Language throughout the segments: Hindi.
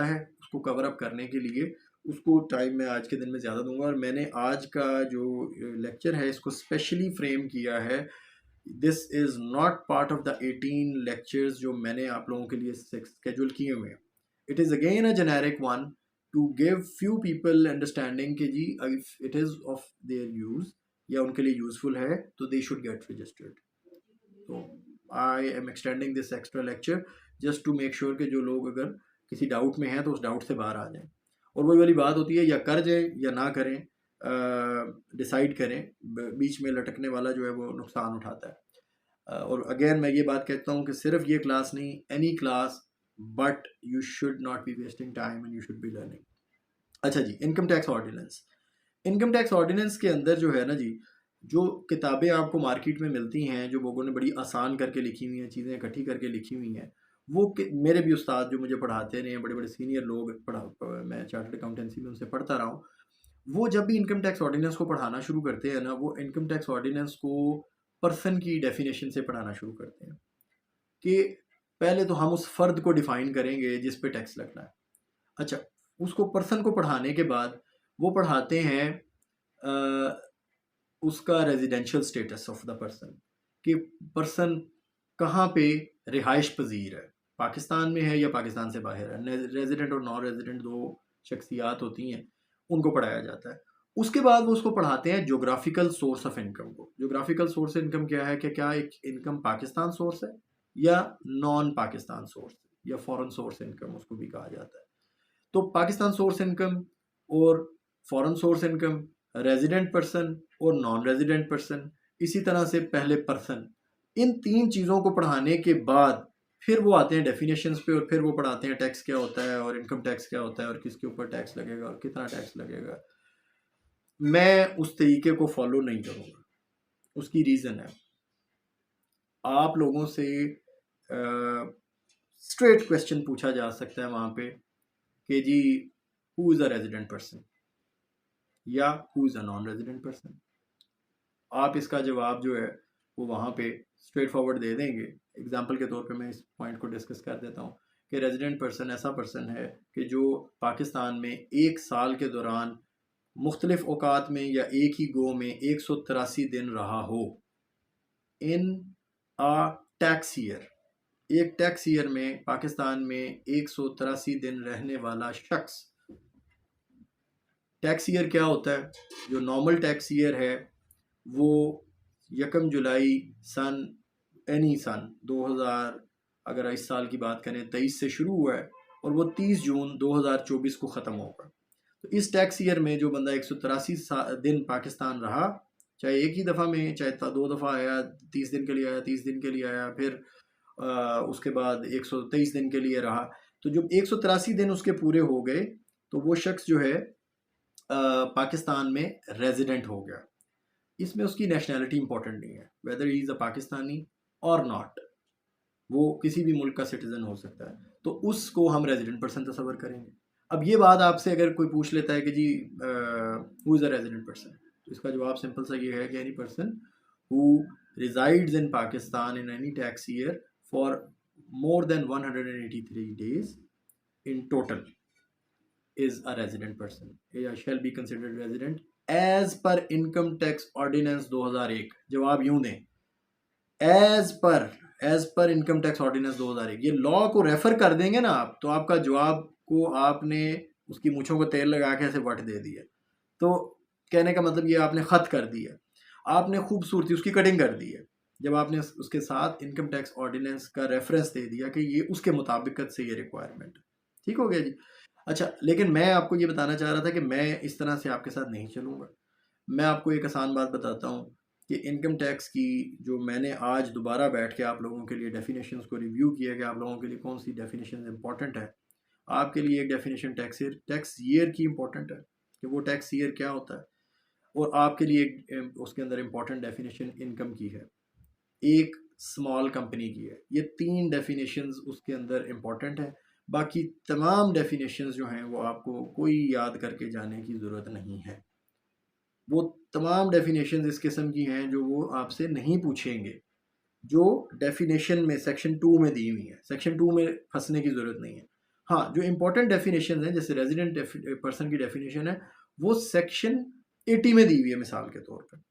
है उसको कवर अप करने के लिए, उसको टाइम मैं आज के दिन में ज़्यादा दूंगा। और मैंने आज का जो लेक्चर है इसको स्पेशली फ्रेम किया है। This is not part of the 18 lectures जो मैंने आप लोगों के लिए स्केड्यूल किए हुए हैं। It is again a generic one to give few people understanding कि जी if it is of their use या उनके लिए यूज़फुल है तो दे शुड गेट रजिस्टर्ड। तो I am extending this extra lecture just to make sure कि जो लोग अगर किसी डाउट में हैं तो उस डाउट से बाहर आ जाएं। और वही वाली बात होती है, या कर जाएं या ना करें, डिसाइड करें। बीच में लटकने वाला जो है वो नुकसान उठाता है। और अगेन मैं ये बात कहता हूँ कि सिर्फ ये क्लास नहीं, any class, but you should not be wasting time and you should be learning. अच्छा जी, income tax ordinance. Income tax ordinance के अंदर जो है ना जी, जो किताबें आपको मार्केट में मिलती हैं, जो लोगों ने बड़ी आसान करके लिखी हुई हैं, चीज़ें इकट्ठी करके लिखी हुई हैं, वो मेरे भी उस्ताद जो मुझे पढ़ाते रहे हैं, बड़े बड़े सीनियर लोग मैं चार्टर्ड अकाउंटेंसी में उनसे पढ़ता रहा हूँ, वो जब भी इनकम टैक्स ऑर्डिनेंस को पढ़ाना शुरू करते हैं ना, वो इनकम टैक्स ऑर्डिनेंस को पर्सन की डेफिनेशन से पढ़ाना शुरू करते हैं कि पहले तो हम उस फ़र्द को डिफ़ाइन करेंगे जिस पे टैक्स लगना है। अच्छा, उसको पर्सन को पढ़ाने के बाद वो पढ़ाते हैं उसका residential status of the person, कि पर्सन कहाँ पे रिहाइश पजीर है, पाकिस्तान में है या पाकिस्तान से बाहर है। रेजिडेंट और नॉन रेजिडेंट दो शख्सियात होती हैं, उनको पढ़ाया जाता है। उसके बाद वो उसको पढ़ाते हैं जोग्राफिकल सोर्स ऑफ इनकम को। जोग्राफिकल सोर्स इनकम क्या है कि क्या एक इनकम पाकिस्तान सोर्स है या नॉन पाकिस्तान सोर्स या फॉरेन सोर्स इनकम उसको भी कहा जाता है। तो पाकिस्तान सोर्स इनकम और foreign source income, resident person और नॉन रेजिडेंट पर्सन, इसी तरह से पहले पर्सन, इन तीन चीज़ों को पढ़ाने के बाद फिर वो आते हैं डेफिनेशंस पे, और फिर वो पढ़ाते हैं टैक्स क्या होता है और इनकम टैक्स क्या होता है और किसके ऊपर टैक्स लगेगा और कितना टैक्स लगेगा। मैं उस तरीके को फॉलो नहीं करूँगा। उसकी रीज़न है, आप लोगों से स्ट्रेट क्वेश्चन पूछा जा सकता है वहाँ पे कि जी who is a resident person या who is a non resident person. आप इसका जवाब जो है वो वहाँ पे स्ट्रेट फॉरवर्ड दे देंगे। एग्जांपल के तौर पे मैं इस पॉइंट को डिस्कस कर देता हूँ कि रेजिडेंट पर्सन ऐसा पर्सन है कि जो पाकिस्तान में एक साल के दौरान मुख्तलिफ औकात में या एक ही गो में 183 दिन रहा हो इन आ टैक्स ईयर। एक टैक्स ईयर में पाकिस्तान में 183 दिन रहने वाला शख्स। टैक्स ईयर क्या होता है? जो नॉर्मल टैक्स ईयर है वो 1 जुलाई सन एनी सन 2000, अगर इस साल की बात करें 23 से शुरू हुआ है और वो 30 जून 2024 को ख़त्म होगा। तो इस टैक्स ईयर में जो बंदा 183 दिन पाकिस्तान रहा, चाहे एक ही दफ़ा में चाहे 2 दफ़ा आया, 30 दिन के लिए आया, 30 दिन के लिए आया, फिर उसके बाद 123 दिन के लिए रहा, तो जब 183 दिन उसके पूरे हो गए तो वो शख्स जो है पाकिस्तान में रेजिडेंट हो गया। इसमें उसकी नेशनैलिटी इंपॉर्टेंट नहीं है, weather he is a Pakistani और नॉट, वो किसी भी मुल्क का सिटीज़न हो सकता है, तो उसको हम रेजिडेंट पर्सन तस्वर करेंगे। अब ये बात आपसे अगर कोई पूछ लेता है कि जी who is a resident person, तो इसका जवाब सिंपल सा ये है कि any person who resides in Pakistan in any tax year for more than 183 days in total is a resident person, shall be considered resident as per income tax ordinance 2001। जवाब यूं दें, as per income tax ordinance 2001। ये लॉ को रेफर कर देंगे ना आप, तो आपका जवाब को आपने उसकी मूछों को तेल लगा के ऐसे वट दे दिया। तो कहने का मतलब ये आपने ख़त कर दिया, आपने खूबसूरती उसकी कटिंग कर दी है जब आपने उसके साथ इनकम टैक्स ऑर्डिनेंस का रेफरेंस दे दिया कि ये उसके मुताबिक से ये रिक्वायरमेंट। ठीक हो गया जी। अच्छा, लेकिन मैं आपको ये बताना चाह रहा था कि मैं इस तरह से आपके साथ नहीं चलूँगा। मैं आपको एक आसान बात बताता हूँ कि इनकम टैक्स की जो मैंने आज दोबारा बैठ के आप लोगों के लिए डेफिनेशंस को रिव्यू किया कि आप लोगों के लिए कौन सी डेफिनेशन इंपॉर्टेंट है। आपके लिए एक डेफिनेशन टैक्स ईयर की इंपॉर्टेंट है कि वो टैक्स ईयर क्या होता है, और आपके लिए उसके अंदर इंपॉर्टेंट डेफिनेशन इनकम की है, एक स्मॉल कंपनी की है। ये 3 डेफिनेशंस उसके अंदर इंपॉर्टेंट है। बाकी तमाम डेफिनेशंस जो हैं वो आपको कोई याद करके जाने की ज़रूरत नहीं है। वो तमाम डेफिनेशंस इस किस्म की हैं जो वो आपसे नहीं पूछेंगे, जो डेफिनेशन में सेक्शन 2 में दी हुई है। सेक्शन 2 में फंसने की ज़रूरत नहीं है। हाँ, जो इम्पोर्टेंट डेफिनेशन है जैसे रेजिडेंट पर्सन की डेफिनेशन है वो सेक्शन 80 में दी हुई है मिसाल के तौर पर।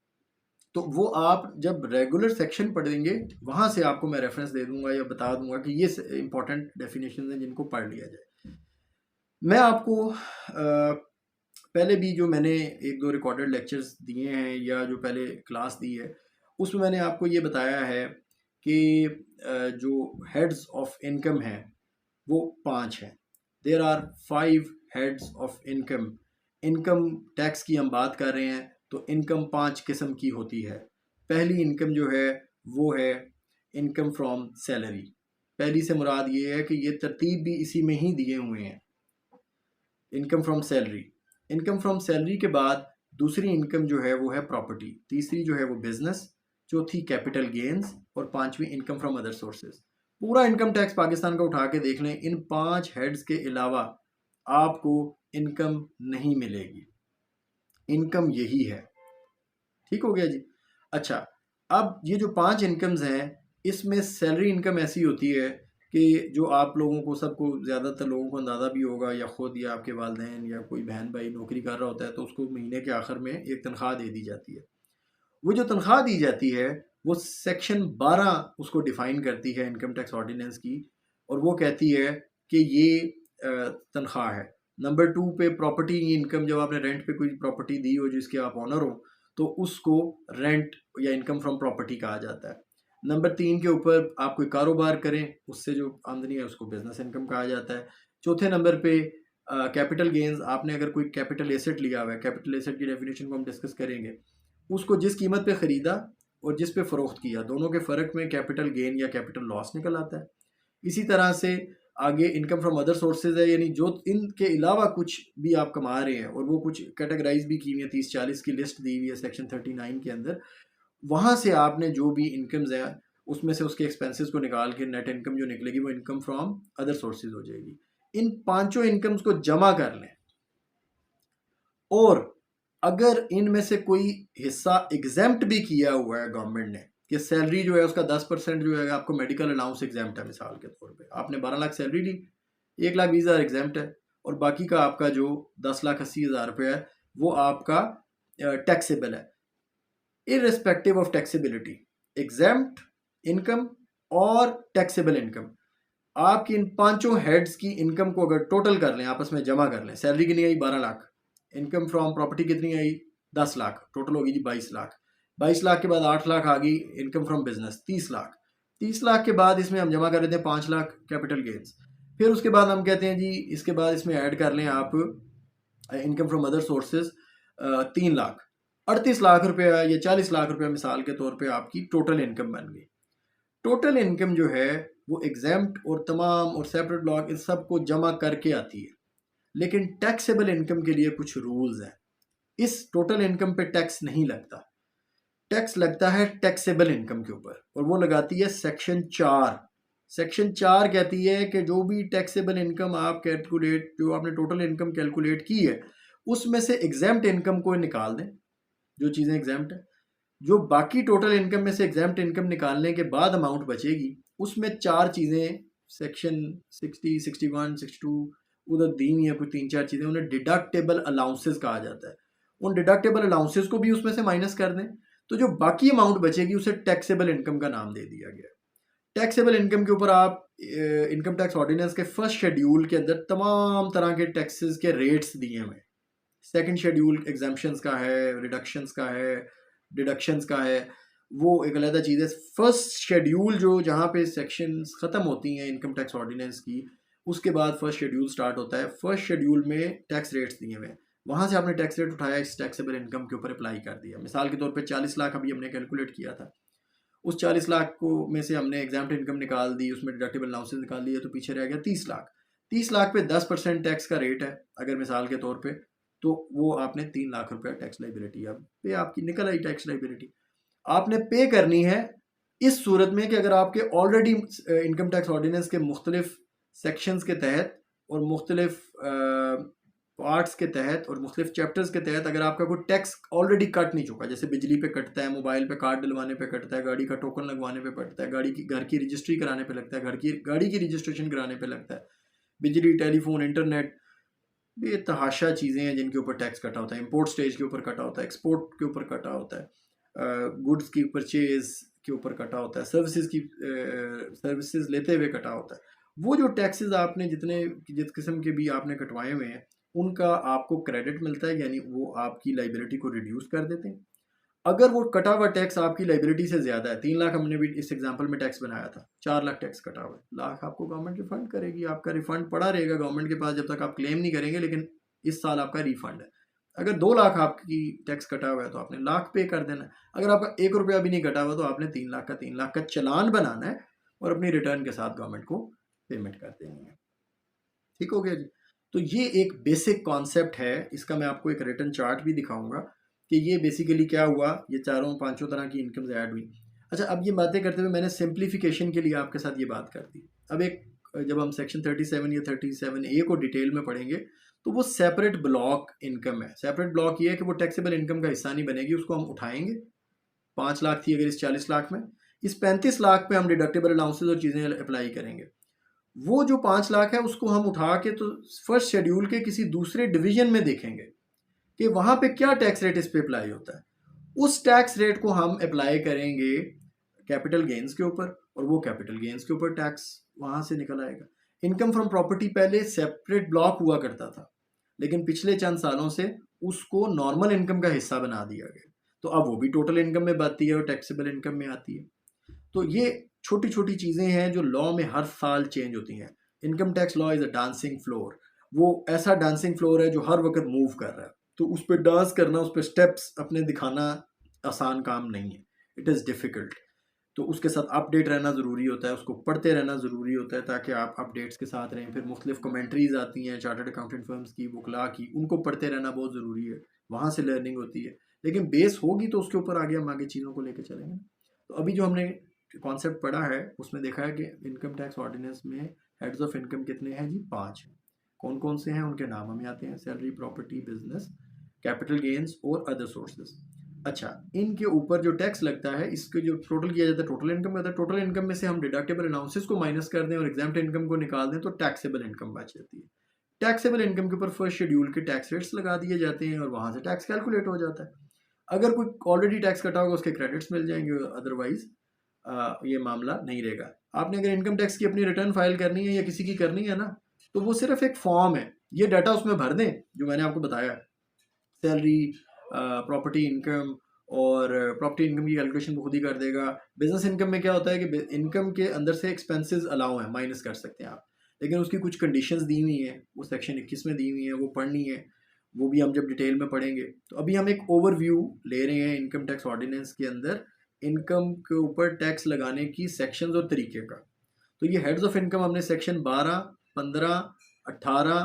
तो वो आप जब रेगुलर सेक्शन पढ़ेंगे वहाँ से आपको मैं रेफरेंस दे दूंगा या बता दूंगा कि ये इंपॉर्टेंट डेफिनेशन हैं जिनको पढ़ लिया जाए। मैं आपको पहले भी जो मैंने एक दो रिकॉर्डेड लेक्चर्स दिए हैं या जो पहले क्लास दी है उसमें मैंने आपको ये बताया है कि जो हेड्स ऑफ इनकम हैं वो 5 हैं। There are 5 heads of income. Income tax की हम बात कर रहे हैं तो इनकम 5 किस्म की होती है। पहली इनकम जो है वो है इनकम फ्रॉम सैलरी। पहली से मुराद ये है कि ये तरतीब भी इसी में ही दिए हुए हैं, income from salary. Income from salary के बाद दूसरी इनकम जो है वो है प्रॉपर्टी, तीसरी जो है वो बिजनेस, चौथी कैपिटल गेन्स और पांचवी इनकम फ्रॉम अदर सोर्सेज। पूरा इनकम टैक्स पाकिस्तान का उठा के देख लें, इन 5 हेड्स के अलावा आपको इनकम नहीं मिलेगी। इनकम यही है। ठीक हो गया जी। अच्छा, अब ये जो 5 इनकम्स हैं इसमें सैलरी इनकम ऐसी होती है कि जो आप लोगों को सबको ज़्यादातर लोगों को अंदाज़ा भी होगा या ख़ुद या आपके वालिदैन या कोई बहन भाई नौकरी कर रहा होता है तो उसको महीने के आखिर में एक तनख्वाह दे दी जाती है। वो जो तनख्वाह दी जाती है वो सेक्शन 12 उसको डिफ़ाइन करती है इनकम टैक्स ऑर्डिनेंस की, और वो कहती है कि ये तनख्वाह है। नंबर 2 पे प्रॉपर्टी इनकम, जब आपने रेंट पे कोई प्रॉपर्टी दी हो जिसके आप ऑनर हो तो उसको रेंट या इनकम फ्रॉम प्रॉपर्टी कहा जाता है। नंबर 3 के ऊपर आप कोई कारोबार करें उससे जो आमदनी है उसको बिजनेस इनकम कहा जाता है। चौथे नंबर पे कैपिटल गेन्स, आपने अगर कोई कैपिटल एसेट लिया हुआ है, कैपिटल एसेट की डेफिनेशन को हम डिस्कस करेंगे, उसको जिस कीमत पे ख़रीदा और जिस पे फ़रोख्त किया दोनों के फ़र्क में कैपिटल गेन या कैपिटल लॉस निकल आता है। इसी तरह से आगे इनकम फ्रॉम अदर सोर्सेज है, यानी जो इनके अलावा कुछ भी आप कमा रहे हैं और वो कुछ कैटेगराइज भी की हुई है, 30-40 की लिस्ट दी हुई है सेक्शन 39 के अंदर। वहाँ से आपने जो भी इनकम्स हैं उसमें से उसके एक्सपेंसेस को निकाल के नेट इनकम जो निकलेगी वो इनकम फ्रॉम अदर सोर्सेज हो जाएगी। इन पांचों इनकम्स को जमा कर लें और अगर इनमें से कोई हिस्सा एग्जेम्प्ट भी किया हुआ है गवर्नमेंट ने कि सैलरी जो है उसका 10% जो है आपको मेडिकल अलाउंस एग्जेम्प्ट है, मिसाल के तौर पे आपने 12 लाख सैलरी ली, 1,20,000 एग्जेम्प्ट है और बाकी का आपका जो 10,80,000 रुपये है वो आपका टैक्सेबल है। Irrespective of taxability, exempt income और टैक्सेबल इनकम, आपकी इन पांचों हेड्स की इनकम को अगर टोटल कर लें, आपस में जमा कर लें, सैलरी कितनी आई 12 लाख, इनकम फ्रॉम प्रॉपर्टी कितनी आई 10 लाख, टोटल होगी जी 22 लाख। 22 लाख के बाद 8 लाख आ गई income from business, 30 lakh. 30 lakh के बाद इसमें हम जमा कर देते हैं 5 लाख कैपिटल गेन्स। फिर उसके बाद हम कहते हैं जी इसके बाद इसमें ऐड कर लें आप income from other sources 3 lakh, 38 lakh रुपया या 40 लाख रुपया मिसाल के तौर पे आपकी टोटल इनकम बन गई। टोटल इनकम जो है वो एग्जेम्प्ट और तमाम और सेपरेट ब्लॉक इन सब को जमा करके आती है, लेकिन टैक्सेबल इनकम के लिए कुछ रूल्स हैं। इस टोटल इनकम पे टैक्स नहीं लगता, टैक्स लगता है टैक्सेबल इनकम के ऊपर और वो लगाती है सेक्शन 4। सेक्शन 4 कहती है कि जो भी टैक्सेबल इनकम आप कैलकुलेट, जो आपने टोटल इनकम कैलकुलेट की है उसमें से एग्जेम्प्ट इनकम को निकाल दें, जो चीज़ें एग्जेम्प्ट है, जो बाकी टोटल इनकम में से एग्जेम्प्ट इनकम निकालने के बाद अमाउंट बचेगी उसमें 4 चीज़ें सेक्शन 60, 61, 62 उधर दी हुई है, कोई 3-4 चीज़ें, उन्हें डिडक्टेबल अलाउंसेस कहा जाता है। उन डिडक्टेबल अलाउंसेस को भी उसमें से माइनस कर दें तो जो बाकी अमाउंट बचेगी उसे टैक्सेबल इनकम का नाम दे दिया गया। टैक्सेबल इनकम के ऊपर आप इनकम टैक्स ऑर्डिनेंस के फर्स्ट शेड्यूल के अंदर तमाम तरह के टैक्सेस के रेट्स दिए हुए हैं। सेकंड शेड्यूल एग्जाम्पशंस का है, रिडक्शंस का है, डिडक्शंस का है, वो एक अलग चीज़ है। फर्स्ट शेड्यूल जो जहाँ पे सेक्शंस ख़त्म होती हैं इनकम टैक्स ऑर्डिनेंस की, उसके बाद फर्स्ट शेड्यूल स्टार्ट होता है। फर्स्ट शेड्यूल में टैक्स रेट्स दिए हुए हैं, वहाँ से आपने टैक्स रेट उठाया, इस टैक्सेबल इनकम के ऊपर अप्लाई कर दिया। मिसाल के तौर पे 40 लाख अभी हमने कैलकुलेट किया था, उस 40 लाख को में से हमने एग्जाम्प्ट इनकम निकाल दी, उसमें डिडक्टेबल अलाउंसेस निकाल दिए, तो पीछे रह गया 30 लाख। 30 लाख पे 10% टैक्स का रेट है अगर मिसाल के तौर पे, तो वो आपने 3 लाख रुपया टैक्स लाइबिलिटी अब पे आपकी निकल आई। टैक्स लाइबिलिटी आपने पे करनी है इस सूरत में कि अगर आपके ऑलरेडी इनकम टैक्स ऑर्डिनेंस के मुख्तलिफ सेक्शंस के तहत और मुख्तलिफ पार्ट्स के तहत और मुख्तलिफ चैप्टर्स के तहत अगर आपका कोई टैक्स ऑलरेडी कट नहीं चुका, जैसे बिजली पे कटता है, मोबाइल पे कार्ड डलवाने पे कटता है, गाड़ी का टोकन लगवाने पे कटता है, गाड़ी की घर की रजिस्ट्री कराने पे लगता है, घर की गाड़ी की रजिस्ट्रेशन कराने पे लगता है, बिजली, टेलीफोन, इंटरनेट, बेतहाशा चीज़ें हैं जिनके ऊपर टैक्स कटा होता है। इंपोर्ट स्टेज के ऊपर कटा होता है, एक्सपोर्ट के ऊपर कटा होता है, गुड्स की परचेज के ऊपर कटा होता है, सर्विसेज लेते हुए कटा होता है। वो जो टैक्सेस आपने जितने जिस किस्म के भी आपने कटवाए हुए हैं, उनका आपको क्रेडिट मिलता है, यानी वो आपकी लाइबिलिटी को रिड्यूस कर देते हैं। अगर वो कटा हुआ टैक्स आपकी लाइबिलिटी से ज़्यादा है, 3 लाख हमने भी इस एग्जांपल में टैक्स बनाया था, 4 लाख टैक्स कटा हुआ है, लाख आपको गवर्नमेंट रिफंड करेगी, आपका रिफंड पड़ा रहेगा गवर्नमेंट के पास जब तक आप क्लेम नहीं करेंगे, लेकिन इस साल आपका रिफंड है। अगर 2 लाख आपकी टैक्स कटा हुआ है तो आपने लाख पे कर देना है। अगर आपका 1 रुपया भी नहीं कटा हुआ तो आपने 3 लाख का चालान बनाना है और अपनी रिटर्न के साथ गवर्नमेंट को पेमेंट कर देनी है। ठीक हो गया जी। तो ये एक बेसिक कॉन्सेप्ट है, इसका मैं आपको एक रिटर्न चार्ट भी दिखाऊंगा कि ये बेसिकली क्या हुआ, ये चारों पांचों तरह की इनकम्स ऐड हुई। अच्छा, अब ये बातें करते हुए मैंने सिंप्लीफिकेशन के लिए आपके साथ ये बात कर दी। अब एक जब हम सेक्शन 37 या 37A को डिटेल में पढ़ेंगे तो वो सेपरेट ब्लॉक इनकम है। सेपरेट ब्लॉक ये है कि वो टैक्सेबल इनकम का हिस्सा नहीं बनेगी, उसको हम उठाएंगे। 5 लाख थी अगर इस 40 लाख में, इस 35 लाख पे हम डिडक्टेबल अलाउंसेज और चीज़ें अप्लाई करेंगे। वो जो 5 लाख है उसको हम उठा के तो फर्स्ट शेड्यूल के किसी दूसरे डिवीजन में देखेंगे कि वहां पे क्या टैक्स रेट इस पे अप्लाई होता है। उस टैक्स रेट को हम अप्लाई करेंगे कैपिटल गेन्स के ऊपर, और वो कैपिटल गेन्स के ऊपर टैक्स वहां से निकल आएगा। इनकम फ्रॉम प्रॉपर्टी पहले सेपरेट ब्लॉक हुआ करता था, लेकिन पिछले चंद सालों से उसको नॉर्मल इनकम का हिस्सा बना दिया गया, तो अब वो भी टोटल इनकम में बनती है और टैक्सेबल इनकम में आती है। तो ये छोटी छोटी चीज़ें हैं जो लॉ में हर साल चेंज होती हैं। Income tax law is a dancing floor, वो ऐसा डांसिंग फ्लोर है जो हर वक्त मूव कर रहा है, तो उस पर डांस करना, उस पर स्टेप्स अपने दिखाना आसान काम नहीं है, इट इज़ डिफ़िकल्ट। तो उसके साथ अपडेट रहना ज़रूरी होता है, उसको पढ़ते रहना ज़रूरी होता है ताकि आप अपडेट्स के साथ रहें। फिर मुख्तलिफ कमेंट्रीज़ आती हैं चार्टर्ड अकाउंटेंट फर्म्स की, वकला की, उनको पढ़ते रहना बहुत ज़रूरी है, वहाँ से लर्निंग होती है। लेकिन बेस होगी तो उसके ऊपर आगे हम आगे चीज़ों को लेकर चलेंगे। तो अभी जो हमने कॉन्सेप्ट पढ़ा है उसमें देखा है कि इनकम टैक्स ऑर्डिनेंस में हेड्स ऑफ इनकम कितने हैं जी? 5 हैं। कौन कौन से हैं उनके नाम हमें आते हैं, salary, property, business, capital gains और अदर सोर्सेज। अच्छा, इनके ऊपर जो टैक्स लगता है इसके जो टोटल किया जाता है टोटल इनकम में होता है। टोटल इनकम में से हम डिडक्टेबल अलाउंसेस को माइनस कर दें और एग्जाम्प्ट इनकम को निकाल दें तो टैक्सेबल इनकम बच जाती है। टैक्सेबल इनकम के ऊपर फर्स्ट शेड्यूल के टैक्स रेट्स लगा दिए जाते हैं और वहाँ से टैक्स कैलकुलेट हो जाता है। अगर कोई ऑलरेडी टैक्स कटा होगा उसके क्रेडिट्स मिल जाएंगे, अदरवाइज ये मामला नहीं रहेगा। आपने अगर इनकम टैक्स की अपनी रिटर्न फाइल करनी है या किसी की करनी है ना, तो वो सिर्फ एक फॉर्म है, ये डाटा उसमें भर दें जो मैंने आपको बताया, सैलरी, प्रॉपर्टी इनकम, और प्रॉपर्टी इनकम की कैलकुलेशन वो खुद ही कर देगा। बिजनेस इनकम में क्या होता है कि इनकम के अंदर से एक्सपेंसेस अलाउ हैं, माइनस कर सकते हैं आप, लेकिन उसकी कुछ कंडीशंस दी हुई हैं, वो सेक्शन 21 में दी हुई हैं, वो पढ़नी है, वो भी हम जब डिटेल में पढ़ेंगे। तो अभी हम एक ओवरव्यू ले रहे हैं इनकम टैक्स ऑर्डिनेंस के अंदर इनकम के ऊपर टैक्स लगाने की सेक्शंस और तरीके का। तो ये हेड्स ऑफ इनकम हमने सेक्शन 12, 15, 18,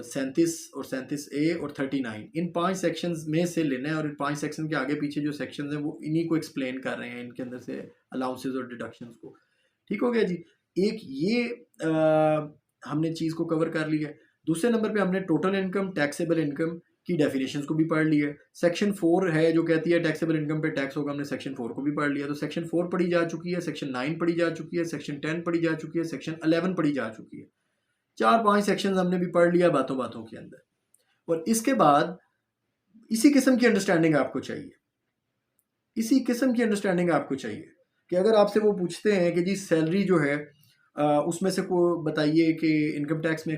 37 और 37A और 39, इन 5 सेक्शंस में से लेना है, और इन 5 सेक्शन के आगे पीछे जो सेक्शंस हैं वो इन्हीं को एक्सप्लेन कर रहे हैं, इनके अंदर से अलाउंसेस और डिडक्शंस को। ठीक हो गया जी। एक ये हमने चीज़ को कवर कर लिया है। दूसरे नंबर पे हमने टोटल इनकम, टैक्सेबल इनकम की डेफिनेशंस को भी पढ़ लिया है। सेक्शन 4 है जो कहती है टैक्सेबल इनकम पे टैक्स होगा, हमने सेक्शन 4 को भी पढ़ लिया। तो सेक्शन 4 पढ़ी जा चुकी है, सेक्शन 9 पढ़ी जा चुकी है, सेक्शन 10 पढ़ी जा चुकी है, सेक्शन 11 पढ़ी जा चुकी है। 4-5 सेक्शंस हमने भी पढ़ लिया बातों बातों के अंदर। और इसके बाद इसी किस्म की अंडरस्टैंडिंग आपको चाहिए, इसी किस्म की अंडरस्टैंडिंग आपको चाहिए कि अगर आपसे वो पूछते हैं कि जी सैलरी जो है उसमें से को बताइए कि इनकम टैक्स में